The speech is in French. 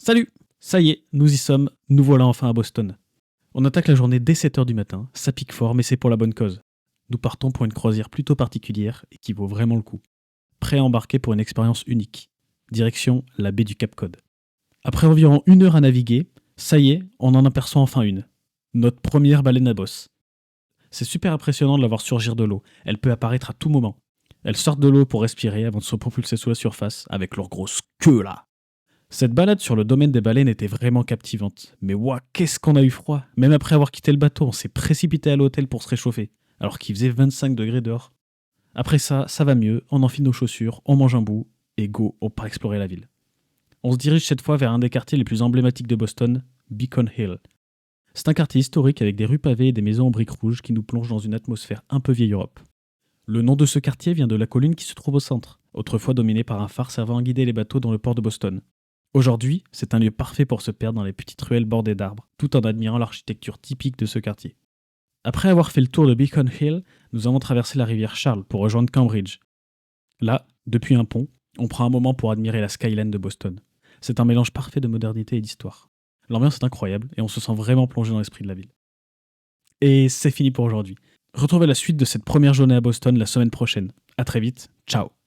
Salut! Ça y est, nous y sommes, nous voilà enfin à Boston. On attaque la journée dès 7h du matin, ça pique fort mais c'est pour la bonne cause. Nous partons pour une croisière plutôt particulière et qui vaut vraiment le coup. Prêt à embarquer pour une expérience unique. Direction la baie du Cap Cod. Après environ 1 heure à naviguer, ça y est, on en aperçoit enfin une. Notre première baleine à bosse. C'est super impressionnant de la voir surgir de l'eau, elle peut apparaître à tout moment. Elles sortent de l'eau pour respirer avant de se propulser sous la surface avec leur grosse queue là. Cette balade sur le domaine des baleines était vraiment captivante. Mais ouah, qu'est-ce qu'on a eu froid! Même après avoir quitté le bateau, on s'est précipité à l'hôtel pour se réchauffer, alors qu'il faisait 25 degrés dehors. Après ça va mieux, on enfile nos chaussures, on mange un bout, et go, on part explorer la ville. On se dirige cette fois vers un des quartiers les plus emblématiques de Boston, Beacon Hill. C'est un quartier historique avec des rues pavées et des maisons en briques rouges qui nous plongent dans une atmosphère un peu vieille Europe. Le nom de ce quartier vient de la colline qui se trouve au centre, autrefois dominée par un phare servant à guider les bateaux dans le port de Boston. Aujourd'hui, c'est un lieu parfait pour se perdre dans les petites ruelles bordées d'arbres, tout en admirant l'architecture typique de ce quartier. Après avoir fait le tour de Beacon Hill, nous avons traversé la rivière Charles pour rejoindre Cambridge. Là, depuis un pont, on prend un moment pour admirer la skyline de Boston. C'est un mélange parfait de modernité et d'histoire. L'ambiance est incroyable et on se sent vraiment plongé dans l'esprit de la ville. Et c'est fini pour aujourd'hui. Retrouvez la suite de cette première journée à Boston la semaine prochaine. À très vite, ciao!